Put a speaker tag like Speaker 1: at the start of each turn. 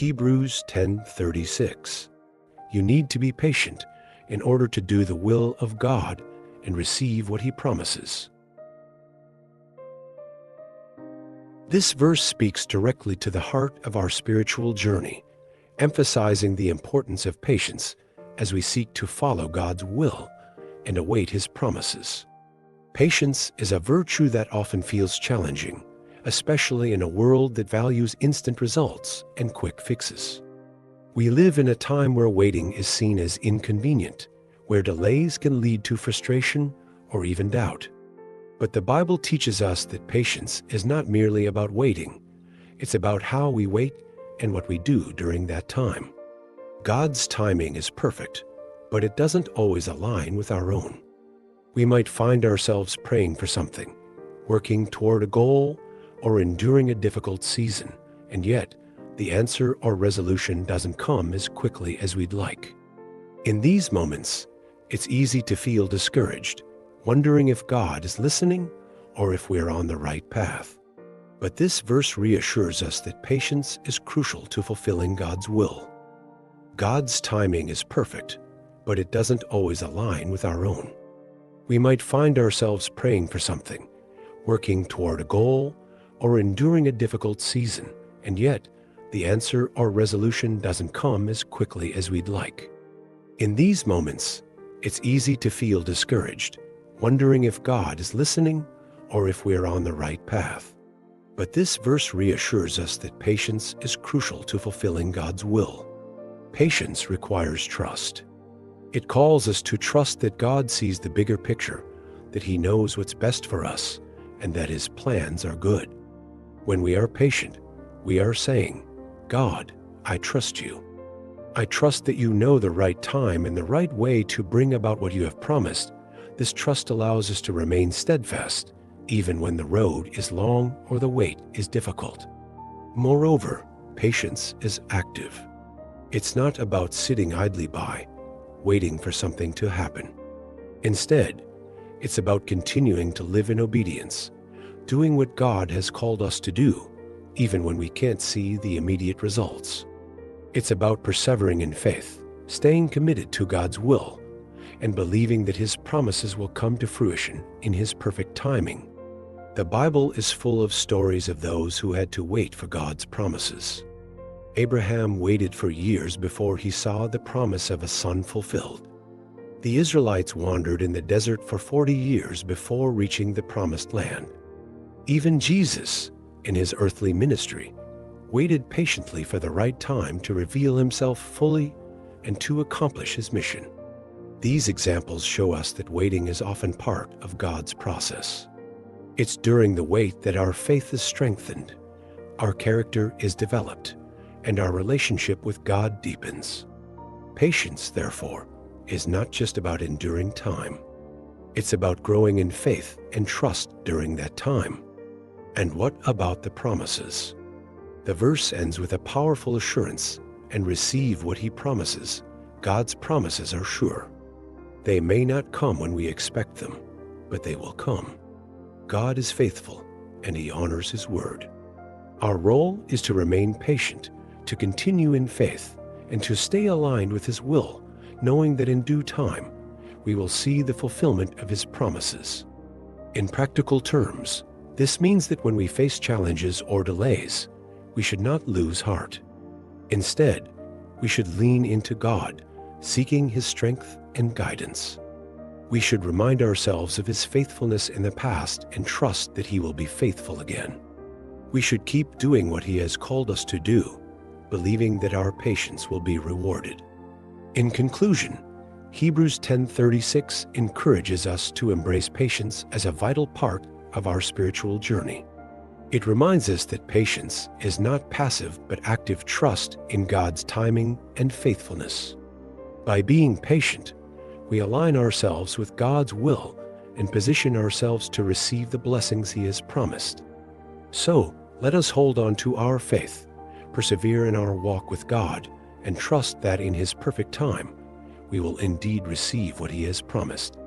Speaker 1: Hebrews 10:36. You need to be patient in order to do the will of God and receive what He promises. This verse speaks directly to the heart of our spiritual journey, emphasizing the importance of patience as we seek to follow God's will and await His promises. Patience is a virtue that often feels challenging, especially in a world that values instant results and quick fixes. We live in a time where waiting is seen as inconvenient, where delays can lead to frustration or even doubt. But the Bible teaches us that patience is not merely about waiting. It's about how we wait and what we do during that time. God's timing is perfect, but it doesn't always align with our own. We might find ourselves praying for something, working toward a goal, or enduring a difficult season, and yet the answer or resolution doesn't come as quickly as we'd like. In these moments, it's easy to feel discouraged, wondering if God is listening or if we're on the right path. But this verse reassures us that patience is crucial to fulfilling God's will. God's timing is perfect, but it doesn't always align with our own. We might find ourselves praying for something, working toward a goal, or enduring a difficult season, and yet the answer or resolution doesn't come as quickly as we'd like. In these moments, it's easy to feel discouraged, wondering if God is listening or if we're on the right path. But this verse reassures us that patience is crucial to fulfilling God's will. Patience requires trust. It calls us to trust that God sees the bigger picture, that He knows what's best for us, and that His plans are good. When we are patient, we are saying, God, I trust you. I trust that you know the right time and the right way to bring about what you have promised. This trust allows us to remain steadfast, even when the road is long or the wait is difficult. Moreover, patience is active. It's not about sitting idly by, waiting for something to happen. Instead, it's about continuing to live in obedience, doing what God has called us to do, even when we can't see the immediate results. It's about persevering in faith, staying committed to God's will, and believing that His promises will come to fruition in His perfect timing. The Bible is full of stories of those who had to wait for God's promises. Abraham waited for years before he saw the promise of a son fulfilled. The Israelites wandered in the desert for 40 years before reaching the promised land. Even Jesus, in His earthly ministry, waited patiently for the right time to reveal Himself fully and to accomplish His mission. These examples show us that waiting is often part of God's process. It's during the wait that our faith is strengthened, our character is developed, and our relationship with God deepens. Patience, therefore, is not just about enduring time. It's about growing in faith and trust during that time. And what about the promises? The verse ends with a powerful assurance, and receive what He promises. God's promises are sure. They may not come when we expect them, but they will come. God is faithful, and He honors His word. Our role is to remain patient, to continue in faith, and to stay aligned with His will, knowing that in due time, we will see the fulfillment of His promises. In practical terms, this means that when we face challenges or delays, we should not lose heart. Instead, we should lean into God, seeking His strength and guidance. We should remind ourselves of His faithfulness in the past and trust that He will be faithful again. We should keep doing what He has called us to do, believing that our patience will be rewarded. In conclusion, Hebrews 10:36 encourages us to embrace patience as a vital part of our spiritual journey. It reminds us that patience is not passive but active trust in God's timing and faithfulness. By being patient, we align ourselves with God's will and position ourselves to receive the blessings He has promised. So, let us hold on to our faith, persevere in our walk with God, and trust that in His perfect time, we will indeed receive what He has promised.